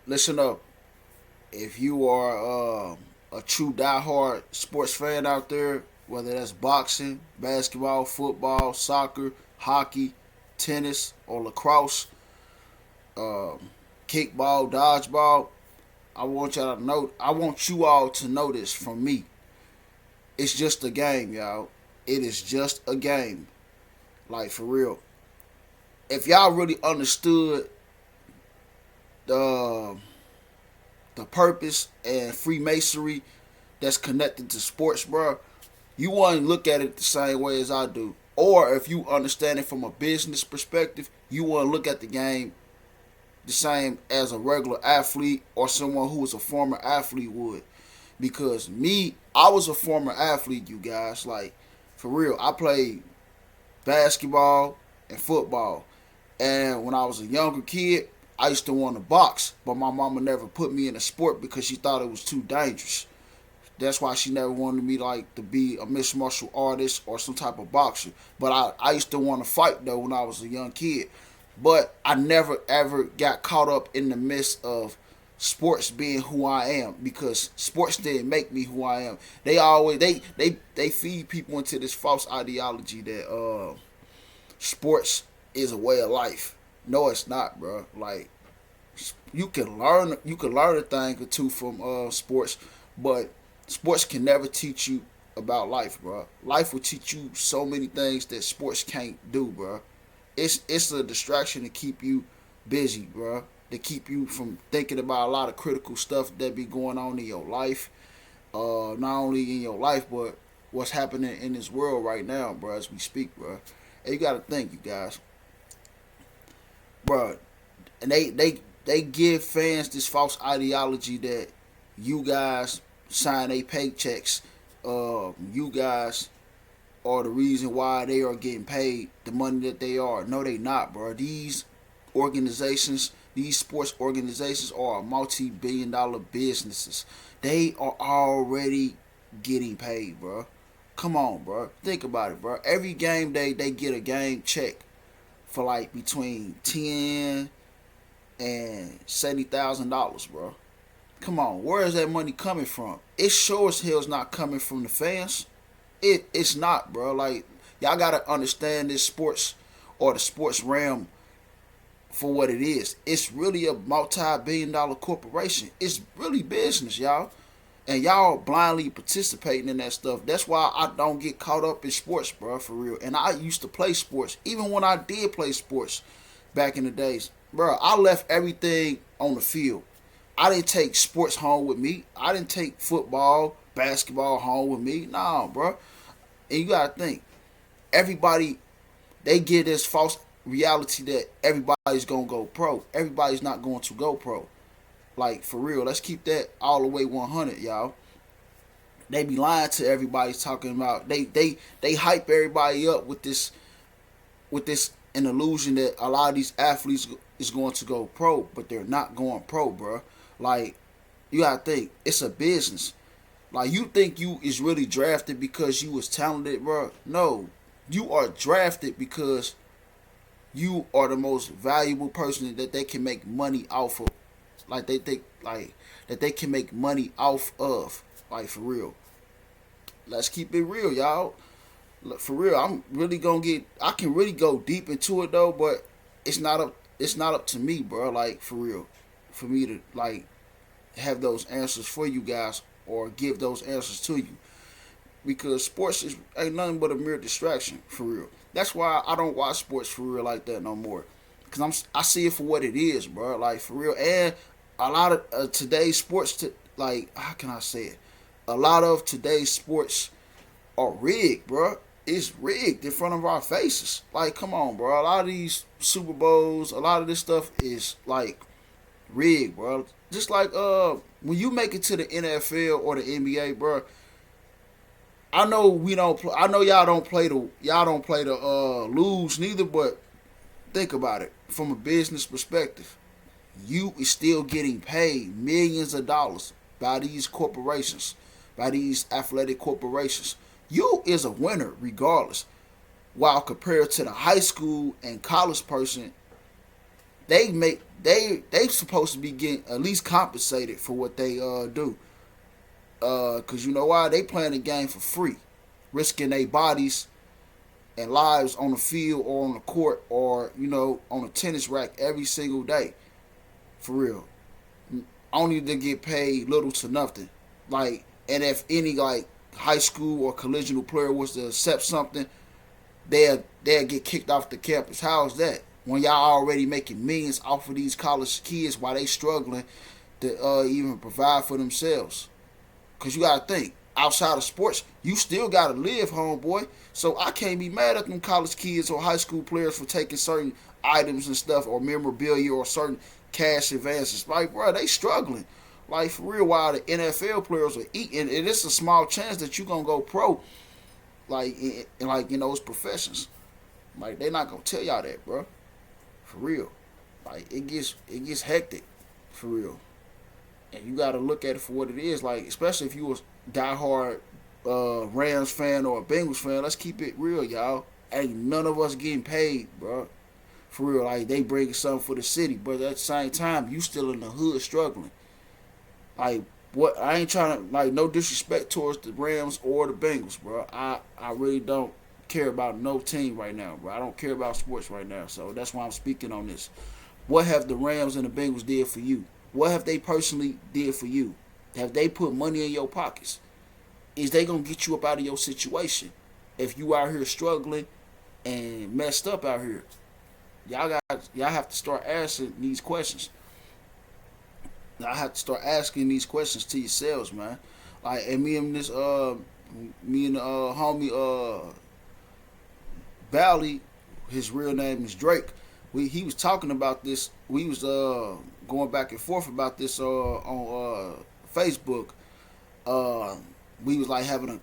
listen up. If you are a true diehard sports fan out there, whether that's boxing, basketball, football, soccer, hockey, tennis, or lacrosse, um, kickball, dodgeball, I want y'all to know. I want you all to know this from me. It's just a game, y'all. It is just a game. Like for real. If y'all really understood the purpose and Freemasonry that's connected to sports, bro, you want to look at it the same way as I do. Or if you understand it from a business perspective, you want to look at the game the same as a regular athlete or someone who was a former athlete would. Because me, I was a former athlete, you guys. Like, for real, I played basketball and football. And when I was a younger kid, I used to want to box, but my mama never put me in a sport because she thought it was too dangerous. That's why she never wanted me like to be a mixed martial artist or some type of boxer. But I used to want to fight though when I was a young kid. But I never ever got caught up in the midst of sports being who I am because sports didn't make me who I am. They always they feed people into this false ideology that sports is a way of life. No, it's not, bro. Like you can learn a thing or two from sports, but sports can never teach you about life, bro. Life will teach you so many things that sports can't do, bro. It's a distraction to keep you busy, bro. To keep you from thinking about a lot of critical stuff that be going on in your life, not only in your life but what's happening in this world right now, bro, as we speak, bro. And you gotta think, you guys, bro. And they give fans this false ideology that you guys sign a paychecks. You guys are the reason why they are getting paid the money that they are. No, they not, bro. Organizations, these sports organizations are multi-billion-dollar businesses. They are already getting paid, bro. Come on, bro. Think about it, bro. Every game day, they get a game check for like between and $70,000, bro. Come on, where is that money coming from? It sure as hell's not coming from the fans. It's not, bro. Like y'all gotta understand this sports or the sports realm for what it is. It's really a multi-billion-dollar corporation. It's really business, y'all. And y'all blindly participating in that stuff. That's why I don't get caught up in sports, bro, for real. And I used to play sports. Even when I did play sports back in the days, bro, I left everything on the field. I didn't take sports home with me. I didn't take football, basketball home with me. Nah, bro. And you gotta think, everybody, they get this false reality that everybody's gonna go pro. Everybody's not going to go pro. Like for real, let's keep that all the way 100, y'all. They be lying to everybody, talking about they hype everybody up with this an illusion that a lot of these athletes is going to go pro, but they're not going pro, bro. Like you gotta think, it's a business. Like you think you is really drafted because you was talented, bro? No, you are drafted because you are the most valuable person that they can make money off of. Like they think like that they can make money off of. Like for real. Let's keep it real, y'all. Look, for real, I'm really gonna get. I can really go deep into it though, but it's not up. It's not up to me, bro. Like for real, for me to like have those answers for you guys or give those answers to you because sports is ain't nothing but a mere distraction for real. That's why I don't watch sports for real like that no more. Cause I see it for what it is, bro. Like for real, and a lot of today's sports, like how can I say it? A lot of today's sports are rigged, bro. It's rigged in front of our faces. Like, come on, bro. A lot of these Super Bowls, a lot of this stuff is like rigged, bro. Just like when you make it to the NFL or the NBA, bro. I know we don't. I know y'all don't play the lose neither, but think about it from a business perspective. You is still getting paid millions of dollars by these corporations, by these athletic corporations. You is a winner regardless. While compared to the high school and college person, they supposed to be getting at least compensated for what they do. Cause you know why? They playing the game for free, risking their bodies and lives on the field or on the court or on a tennis rack every single day. For real, only to get paid little to nothing. Like, and if any like high school or collegial player was to accept something, they'll get kicked off the campus. How is that? When y'all already making millions off of these college kids while they struggling to even provide for themselves. Cause you gotta think, outside of sports, you still gotta live, homeboy. So I can't be mad at them college kids or high school players for taking certain items and stuff or memorabilia or certain cash advances. Like, bro, they struggling. Like, for real, while the NFL players are eating, and it's a small chance that you're gonna go pro, like in like those professions. Like, they not gonna tell y'all that, bro. For real. Like, it gets hectic. For real. And you got to look at it for what it is. Like, especially if you was diehard Rams fan or a Bengals fan, let's keep it real, y'all. Ain't none of us getting paid, bro. For real, like, they bringing something for the city, but at the same time, you still in the hood struggling. Like, what? I ain't trying to, like, no disrespect towards the Rams or the Bengals, bro. I really don't care about no team right now, bro. I don't care about sports right now, so that's why I'm speaking on this. What have the Rams and the Bengals did for you? What have they personally did for you? Have they put money in your pockets? Is they gonna get you up out of your situation? If you out here struggling and messed up out here, y'all have to start asking these questions. Y'all have to start asking these questions to yourselves, man. Like, and me and the homie Bally, his real name is Drake. He was talking about this. We was going back and forth about this on Facebook. We was like having a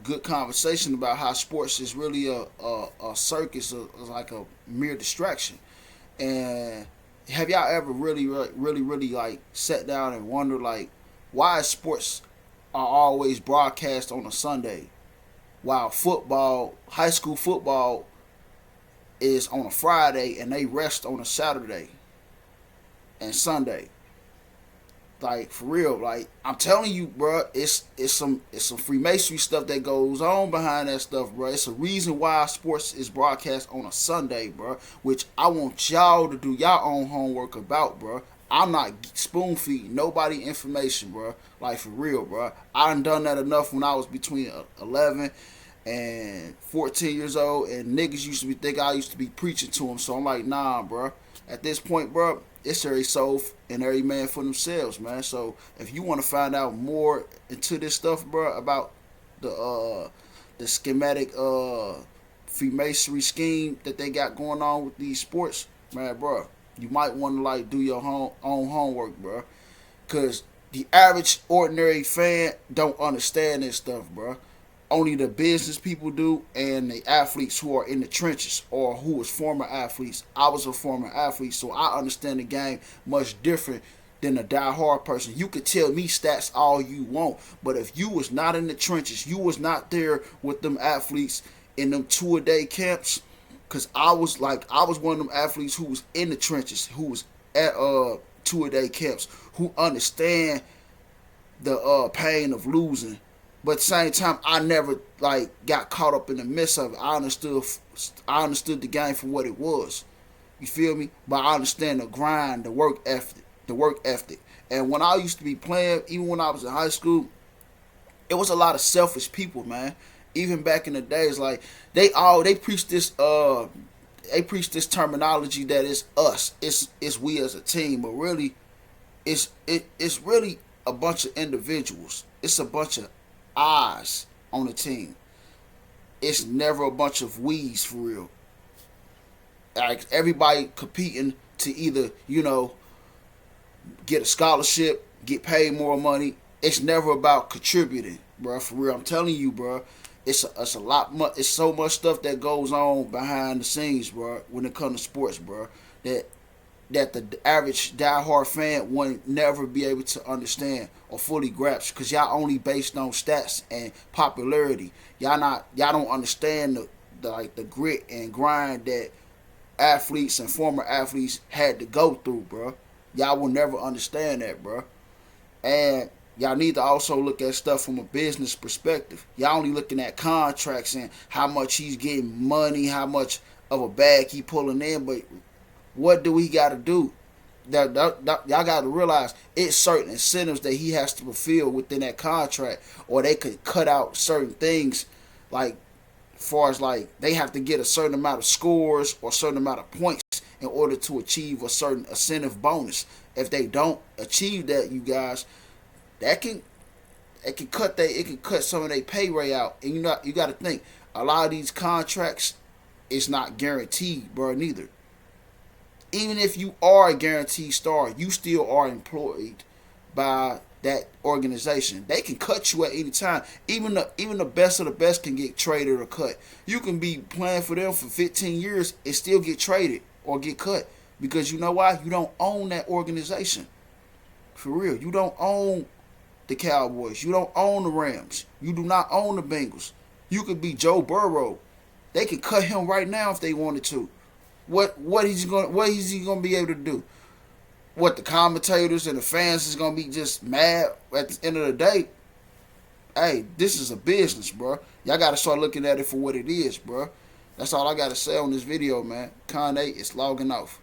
good conversation about how sports is really a circus, like a mere distraction. And have y'all ever really like sat down and wondered like why sports are always broadcast on a Sunday, while football, high school football, is on a Friday and they rest on a Saturday and Sunday? Like, for real, like, I'm telling you, bro, it's some Freemasonry stuff that goes on behind that stuff, bro. It's a reason why sports is broadcast on a Sunday, bro, which I want y'all to do y'all own homework about, bro. I'm not spoon feeding nobody information, bro. Like, for real, bro. I done that enough when I was between 11 and 14 years old, and niggas used to think I used to be preaching to them. So I'm like, nah, bro. At this point, bro, it's every soul and every man for themselves, man. So if you want to find out more into this stuff, bro, about the schematic Freemasonry scheme that they got going on with these sports, man, bro, you might want to like do your own homework, bro, because the average ordinary fan don't understand this stuff, bro. Only the business people do, and the athletes who are in the trenches or who was former athletes. I was a former athlete, so I understand the game much different than a die-hard person. You could tell me stats all you want, but if you was not in the trenches, you was not there with them athletes in them 2-a-day camps, because I was one of them athletes who was in the trenches, who was at 2-a-day camps, who understand the pain of losing. But at the same time, I never like got caught up in the midst of it. I understood the game for what it was. You feel me? But I understand the grind, the work ethic. And when I used to be playing, even when I was in high school, it was a lot of selfish people, man. Even back in the days, like they preach this terminology that it's us, it's we as a team, but really, it's really a bunch of individuals. It's a bunch of eyes on the team. It's never a bunch of we's, for real. Like, everybody competing to either, get a scholarship, get paid more money. It's never about contributing, bro. For real, I'm telling you, bro. It's a lot. It's so much stuff that goes on behind the scenes, bro. When it comes to sports, bro, that the average diehard fan won't never be able to understand or fully grasp, because y'all only based on stats and popularity. Y'all don't understand the grit and grind that athletes and former athletes had to go through, bro. Y'all will never understand that, bro. And y'all need to also look at stuff from a business perspective. Y'all only looking at contracts and how much he's getting money, how much of a bag he pulling in, but what do we got to do? Y'all got to realize it's certain incentives that he has to fulfill within that contract, or they could cut out certain things, like as far as like they have to get a certain amount of scores or a certain amount of points in order to achieve a certain incentive bonus. If they don't achieve that, you guys, that can it can cut some of their pay rate out. And you got to think a lot of these contracts is not guaranteed, bro. Neither. Even if you are a guaranteed star, you still are employed by that organization. They can cut you at any time. Even the best of the best can get traded or cut. You can be playing for them for 15 years and still get traded or get cut, because you know why? You don't own that organization. For real, you don't own the Cowboys. You don't own the Rams. You do not own the Bengals. You could be Joe Burrow. They can cut him right now if they wanted to. What is he gonna be able to do? What the commentators and the fans is gonna be just mad at the end of the day? Hey, this is a business, bro. Y'all gotta start looking at it for what it is, bro. That's all I gotta say on this video, man. Con 8 is logging off.